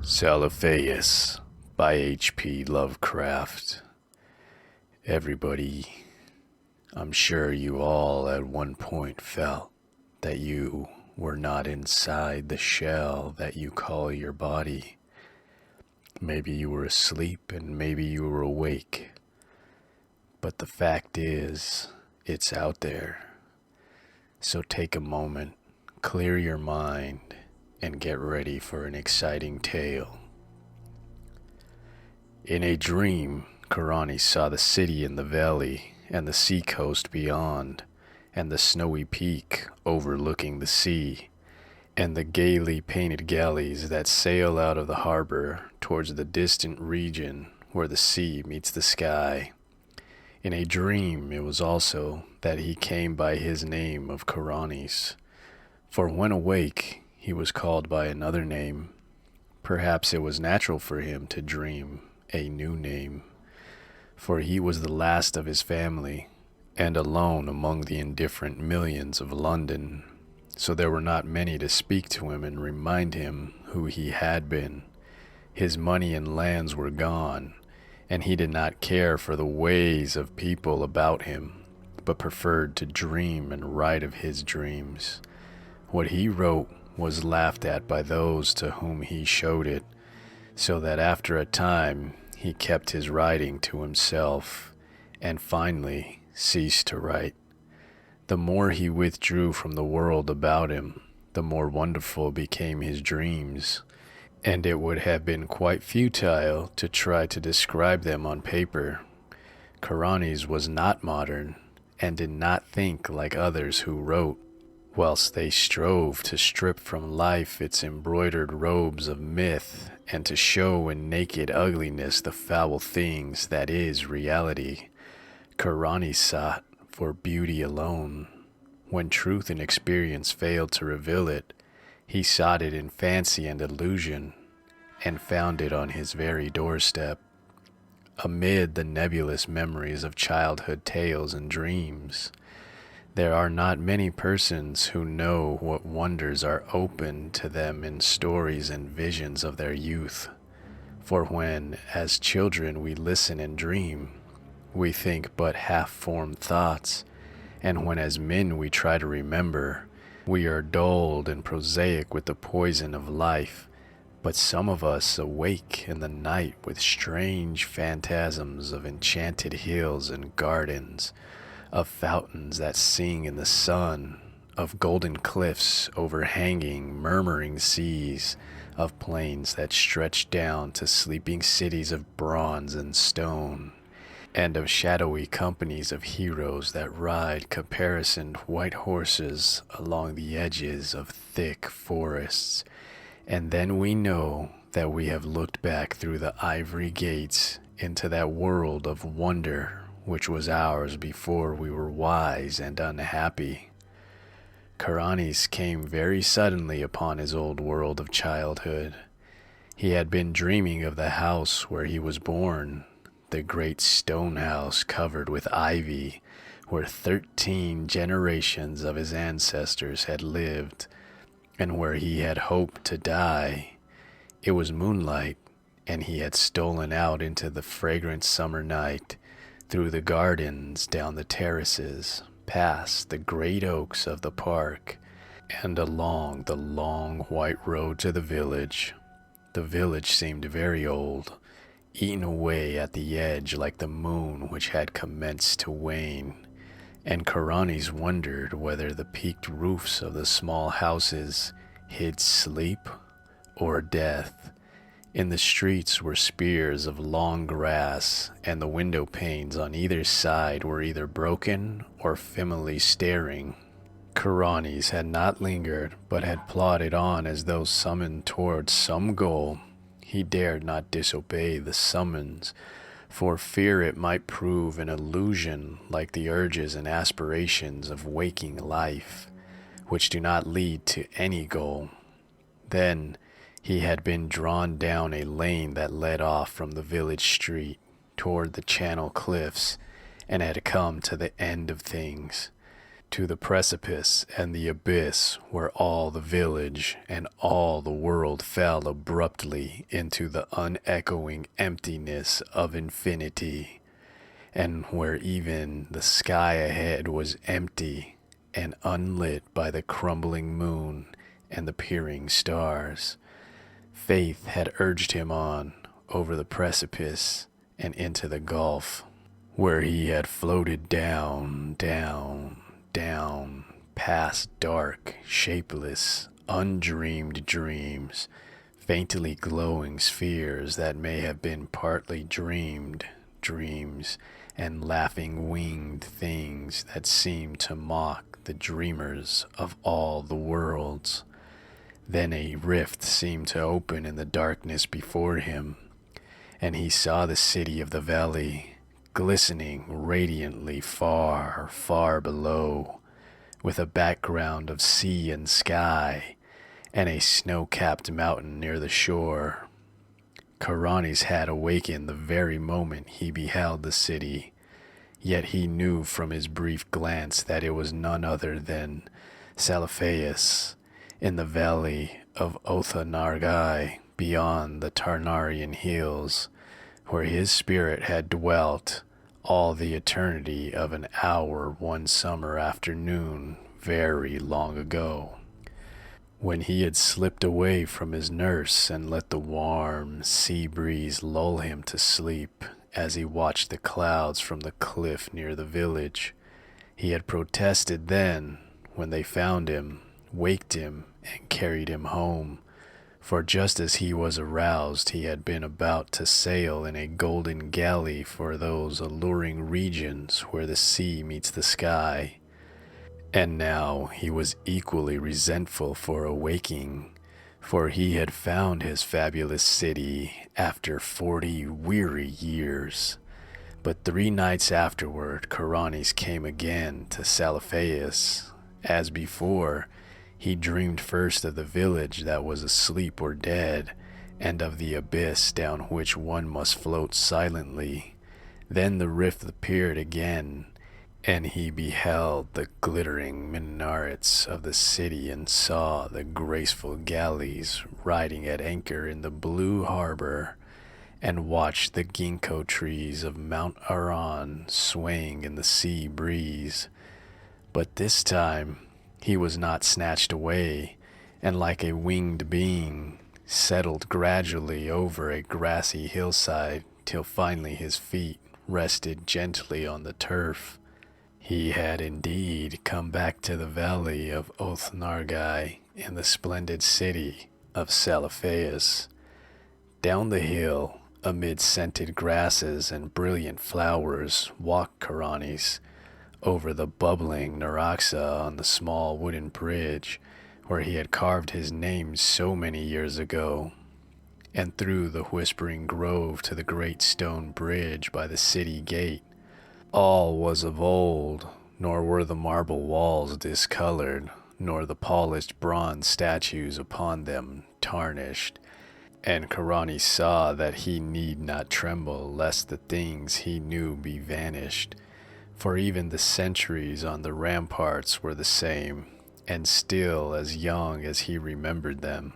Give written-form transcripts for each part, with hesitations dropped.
Celephais by H.P. Lovecraft. Everybody, I'm sure you all at one point felt that you were not inside the shell that you call your body. Maybe you were asleep and maybe you were awake. But the fact is, it's out there. So take a moment, clear your mind, and get ready for an exciting tale. In a dream, Karani saw the city in the valley and the seacoast beyond, and the snowy peak overlooking the sea, and the gaily painted galleys that sail out of the harbor towards the distant region where the sea meets the sky. In a dream it was also that he came by his name of Karanis, for when awake he was called by another name. Perhaps it was natural for him to dream a new name, for he was the last of his family, and alone among the indifferent millions of London, so there were not many to speak to him and remind him who he had been. His money and lands were gone, and he did not care for the ways of people about him, but preferred to dream and write of his dreams. What he wrote was laughed at by those to whom he showed it, so that after a time he kept his writing to himself, and finally ceased to write. The more he withdrew from the world about him, the more wonderful became his dreams, and it would have been quite futile to try to describe them on paper. Karanis was not modern, and did not think like others who wrote, whilst they strove to strip from life its embroidered robes of myth, and to show in naked ugliness the foul things that is reality. Karani sought for beauty alone. When truth and experience failed to reveal it, he sought it in fancy and illusion, and found it on his very doorstep, amid the nebulous memories of childhood tales and dreams. There are not many persons who know what wonders are open to them in stories and visions of their youth. For when, as children, we listen and dream, we think but half-formed thoughts, and when as men we try to remember, we are dulled and prosaic with the poison of life. But some of us awake in the night with strange phantasms of enchanted hills and gardens, of fountains that sing in the sun, of golden cliffs overhanging murmuring seas, of plains that stretch down to sleeping cities of bronze and stone, and of shadowy companies of heroes that ride caparisoned white horses along the edges of thick forests. And then we know that we have looked back through the ivory gates into that world of wonder which was ours before we were wise and unhappy. Karanis came very suddenly upon his old world of childhood. He had been dreaming of the house where he was born, the great stone house covered with ivy, where 13 generations of his ancestors had lived, and where he had hoped to die. It was moonlight, and he had stolen out into the fragrant summer night, through the gardens, down the terraces, past the great oaks of the park, and along the long white road to the village. The village seemed very old, eaten away at the edge like the moon which had commenced to wane, and Karanis wondered whether the peaked roofs of the small houses hid sleep or death. In the streets were spears of long grass, and the window panes on either side were either broken or fimily staring. Karanis had not lingered, but had plodded on as though summoned towards some goal. He dared not disobey the summons, for fear it might prove an illusion like the urges and aspirations of waking life, which do not lead to any goal. Then he had been drawn down a lane that led off from the village street toward the Channel cliffs, and had come to the end of things. to the precipice and the abyss where all the village and all the world fell abruptly into the unechoing emptiness of infinity, and where even the sky ahead was empty and unlit by the crumbling moon and the peering stars. Faith had urged him on over the precipice and into the gulf, where he had floated down, down, down, past dark, shapeless, undreamed dreams, faintly glowing spheres that may have been partly dreamed dreams, and laughing winged things that seemed to mock the dreamers of all the worlds. Then a rift seemed to open in the darkness before him, and he saw the city of the valley, glistening radiantly far, far below, with a background of sea and sky, and a snow-capped mountain near the shore. Karani's had awakened the very moment he beheld the city, yet he knew from his brief glance that it was none other than Celephais, in the valley of Othanargai, beyond the Tarnarian hills, where his spirit had dwelt all the eternity of an hour one summer afternoon very long ago, when he had slipped away from his nurse and let the warm sea breeze lull him to sleep as he watched the clouds from the cliff near the village. He had protested then, when they found him, waked him, and carried him home, for just as he was aroused he had been about to sail in a golden galley for those alluring regions where the sea meets the sky. And now he was equally resentful for awaking, for he had found his fabulous city after 40 weary years. But 3 nights afterward, Karani's came again to Celephais. As before, he dreamed first of the village that was asleep or dead, and of the abyss down which one must float silently. Then the rift appeared again, and he beheld the glittering minarets of the city and saw the graceful galleys riding at anchor in the blue harbor, and watched the ginkgo trees of Mount Aran swaying in the sea breeze. But this time he was not snatched away, and like a winged being, settled gradually over a grassy hillside till finally his feet rested gently on the turf. He had indeed come back to the valley of Othnargai in the splendid city of Celephais. Down the hill, amid scented grasses and brilliant flowers, walked Karani's, over the bubbling Naraxa on the small wooden bridge where he had carved his name so many years ago, and through the whispering grove to the great stone bridge by the city gate. All was of old, nor were the marble walls discolored, nor the polished bronze statues upon them tarnished, and Karani saw that he need not tremble lest the things he knew be vanished, for even the sentries on the ramparts were the same, and still as young as he remembered them.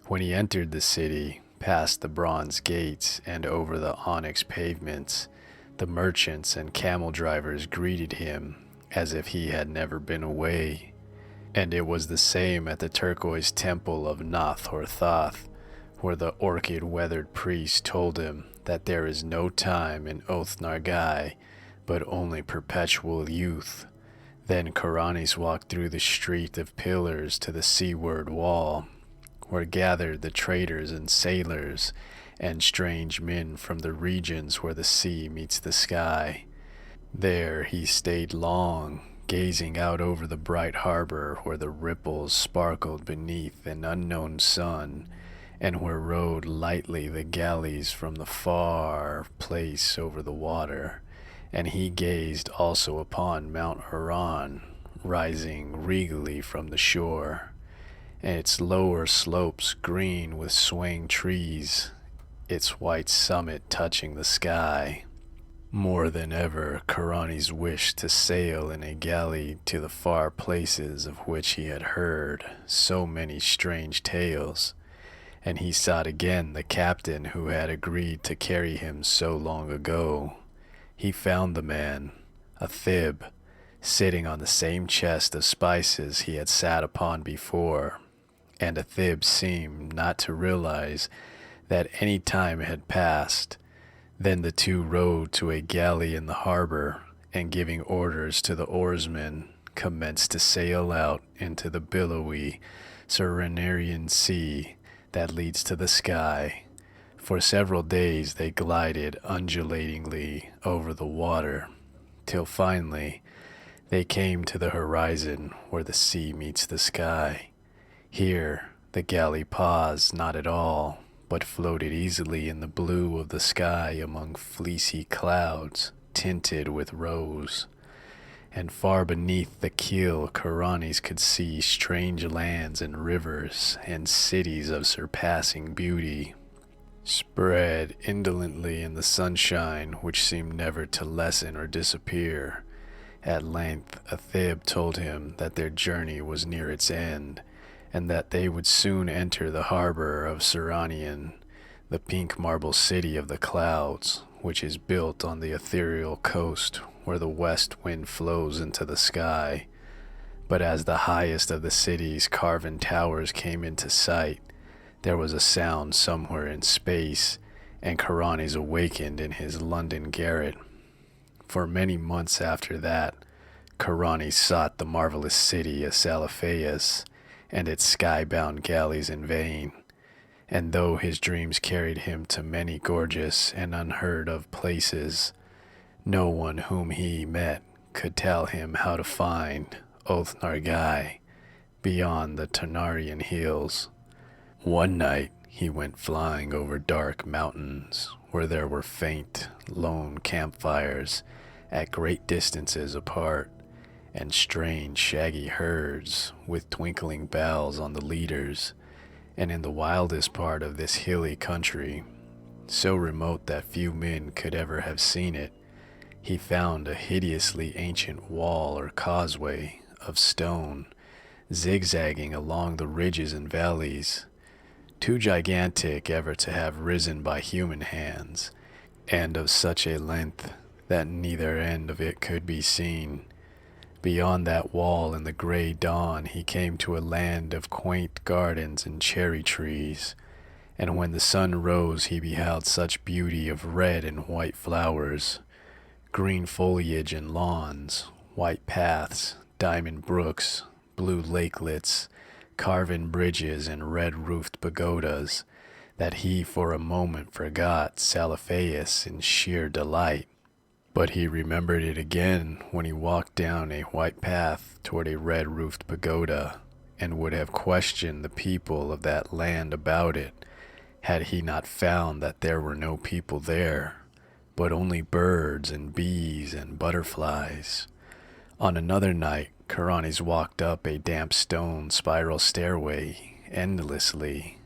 When he entered the city, past the bronze gates and over the onyx pavements, the merchants and camel drivers greeted him as if he had never been away, and it was the same at the turquoise temple of Nath or Thoth, where the orchid-weathered priest told him that there is no time in Othnargai, but only perpetual youth. Then Karani's walked through the street of pillars to the seaward wall, where gathered the traders and sailors, and strange men from the regions where the sea meets the sky. There he stayed long, gazing out over the bright harbor where the ripples sparkled beneath an unknown sun, and where rode lightly the galleys from the far place over the water. And he gazed also upon Mount Aran, rising regally from the shore, and its lower slopes green with swaying trees, its white summit touching the sky. More than ever, Karani's wished to sail in a galley to the far places of which he had heard so many strange tales, and he sought again the captain who had agreed to carry him so long ago. He found the man, a Thib, sitting on the same chest of spices he had sat upon before, and a Thib seemed not to realize that any time had passed. Then the two rowed to a galley in the harbor, and giving orders to the oarsmen, commenced to sail out into the billowy Cernerian sea that leads to the sky. For several days they glided undulatingly over the water, till finally they came to the horizon where the sea meets the sky. Here the galley paused not at all, but floated easily in the blue of the sky among fleecy clouds tinted with rose. And far beneath the keel Karanis could see strange lands and rivers and cities of surpassing beauty, spread indolently in the sunshine which seemed never to lessen or disappear. At length a Thib told him that their journey was near its end, and that they would soon enter the harbor of Seranian, the pink marble city of the clouds, which is built on the ethereal coast where the west wind flows into the sky. But as the highest of the city's carven towers came into sight, there was a sound somewhere in space, and Karanis awakened in his London garret. For many months after that, Karanis sought the marvelous city of Celephais and its sky-bound galleys in vain, and though his dreams carried him to many gorgeous and unheard-of places, no one whom he met could tell him how to find Oath Nargai beyond the Tanarian hills. One night he went flying over dark mountains where there were faint, lone campfires at great distances apart, and strange shaggy herds with twinkling bells on the leaders, and in the wildest part of this hilly country, so remote that few men could ever have seen it, he found a hideously ancient wall or causeway of stone, zigzagging along the ridges and valleys, too gigantic ever to have risen by human hands, and of such a length that neither end of it could be seen. Beyond that wall in the gray dawn he came to a land of quaint gardens and cherry trees, and when the sun rose he beheld such beauty of red and white flowers, green foliage and lawns, white paths, diamond brooks, blue lakelets, carven bridges and red-roofed pagodas, that he for a moment forgot Celephais in sheer delight. But he remembered it again when he walked down a white path toward a red-roofed pagoda, and would have questioned the people of that land about it, had he not found that there were no people there, but only birds and bees and butterflies. On another night, Karanis walked up a damp stone spiral stairway endlessly,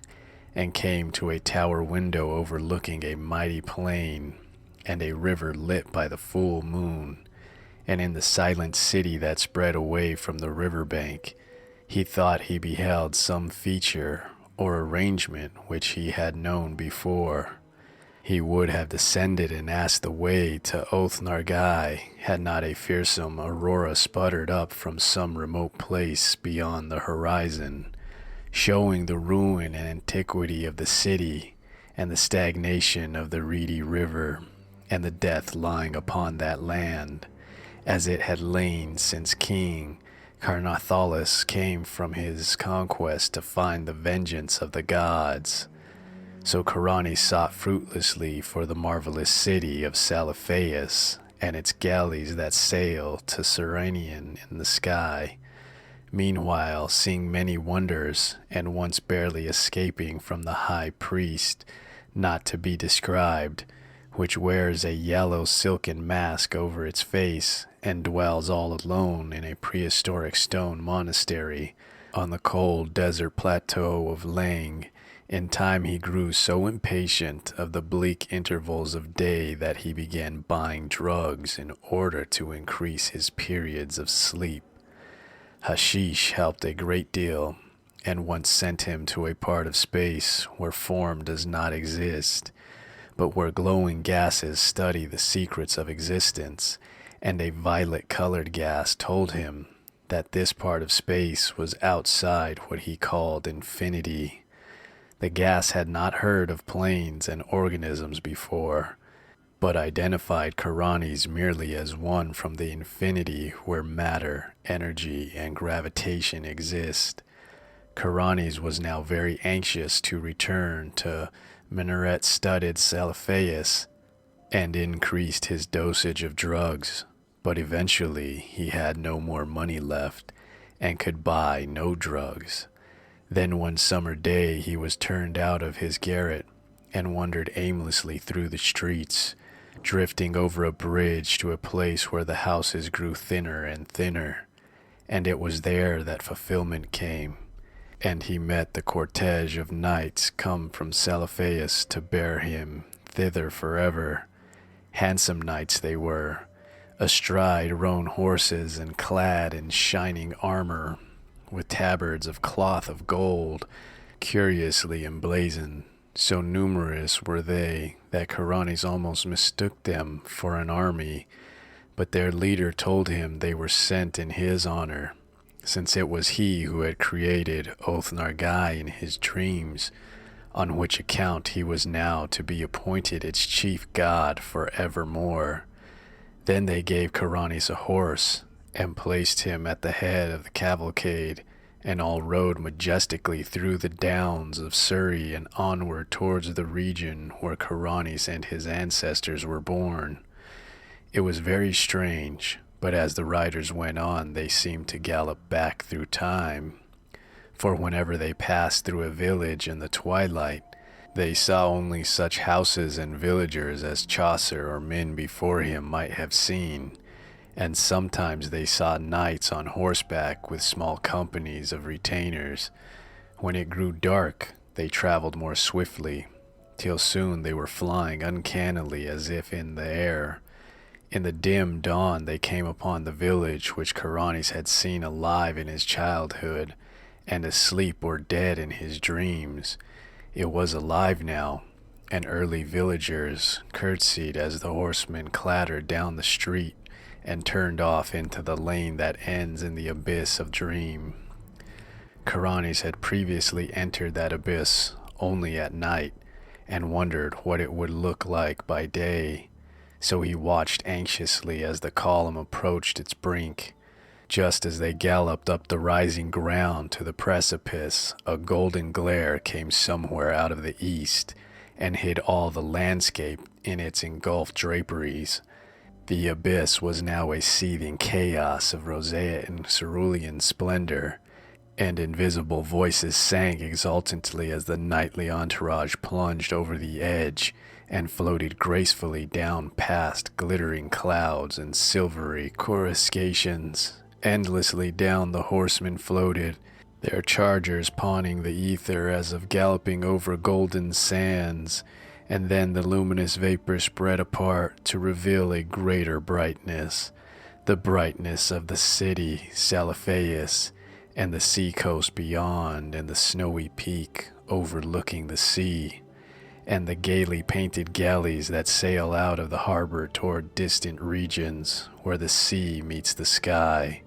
and came to a tower window overlooking a mighty plain and a river lit by the full moon, and in the silent city that spread away from the river bank, he thought he beheld some feature or arrangement which he had known before. He would have descended and asked the way to Oath Nargai had not a fearsome aurora sputtered up from some remote place beyond the horizon, showing the ruin and antiquity of the city, and the stagnation of the reedy river, and the death lying upon that land, as it had lain since King Carnathalus came from his conquest to find the vengeance of the gods. So Karanis sought fruitlessly for the marvelous city of Celephais and its galleys that sail to Seranian in the sky, meanwhile seeing many wonders, and once barely escaping from the high priest, not to be described, which wears a yellow silken mask over its face, and dwells all alone in a prehistoric stone monastery on the cold desert plateau of Lang, In time he grew so impatient of the bleak intervals of day that he began buying drugs in order to increase his periods of sleep. Hashish helped a great deal, and once sent him to a part of space where form does not exist, but where glowing gases study the secrets of existence, and a violet-colored gas told him that this part of space was outside what he called infinity. The gas had not heard of planes and organisms before, but identified Karanis merely as one from the infinity where matter, energy, and gravitation exist. Karanis was now very anxious to return to minaret-studded Celephais and increased his dosage of drugs, but eventually he had no more money left and could buy no drugs. Then one summer day he was turned out of his garret and wandered aimlessly through the streets, drifting over a bridge to a place where the houses grew thinner and thinner, and it was there that fulfillment came, and he met the cortege of knights come from Celephais to bear him thither forever. Handsome knights they were, astride roan horses and clad in shining armor, with tabards of cloth of gold, curiously emblazoned. So numerous were they that Karanis almost mistook them for an army, but their leader told him they were sent in his honor, since it was he who had created Oath Nargai in his dreams, on which account he was now to be appointed its chief god for evermore. Then they gave Karanis a horse, and placed him at the head of the cavalcade, and all rode majestically through the downs of Surrey and onward towards the region where Karanis and his ancestors were born. It was very strange, but as the riders went on they seemed to gallop back through time, for whenever they passed through a village in the twilight, they saw only such houses and villagers as Chaucer or men before him might have seen, and sometimes they saw knights on horseback with small companies of retainers. When it grew dark, they traveled more swiftly, till soon they were flying uncannily as if in the air. In the dim dawn they came upon the village which Karanis had seen alive in his childhood, and asleep or dead in his dreams. It was alive now, and early villagers curtsied as the horsemen clattered down the street and turned off into the lane that ends in the abyss of dream. Karanis had previously entered that abyss only at night, and wondered what it would look like by day, so he watched anxiously as the column approached its brink. Just as they galloped up the rising ground to the precipice, a golden glare came somewhere out of the east, and hid all the landscape in its engulfed draperies. The abyss was now a seething chaos of roseate and cerulean splendor, and invisible voices sang exultantly as the knightly entourage plunged over the edge and floated gracefully down past glittering clouds and silvery coruscations. Endlessly down the horsemen floated, their chargers pawning the ether as of galloping over golden sands, and then the luminous vapor spread apart to reveal a greater brightness, the brightness of the city, Celephais, and the sea coast beyond, and the snowy peak overlooking the sea, and the gaily painted galleys that sail out of the harbor toward distant regions where the sea meets the sky.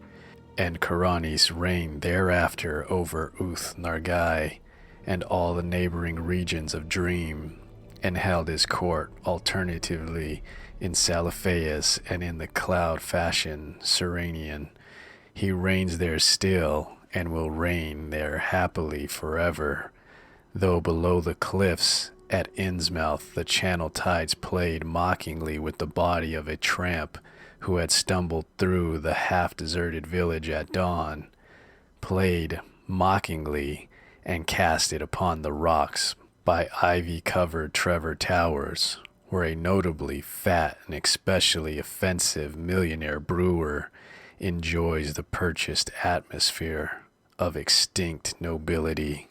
And Karanis reigned thereafter over Uth Nargai and all the neighboring regions of Dream, and held his court alternatively in Celephais and in the cloud-fashioned Serenian. He reigns there still, and will reign there happily forever, though below the cliffs at Innsmouth the channel tides played mockingly with the body of a tramp who had stumbled through the half-deserted village at dawn, played mockingly, and cast it upon the rocks by ivy-covered Trevor Towers, where a notably fat and especially offensive millionaire brewer enjoys the purchased atmosphere of extinct nobility.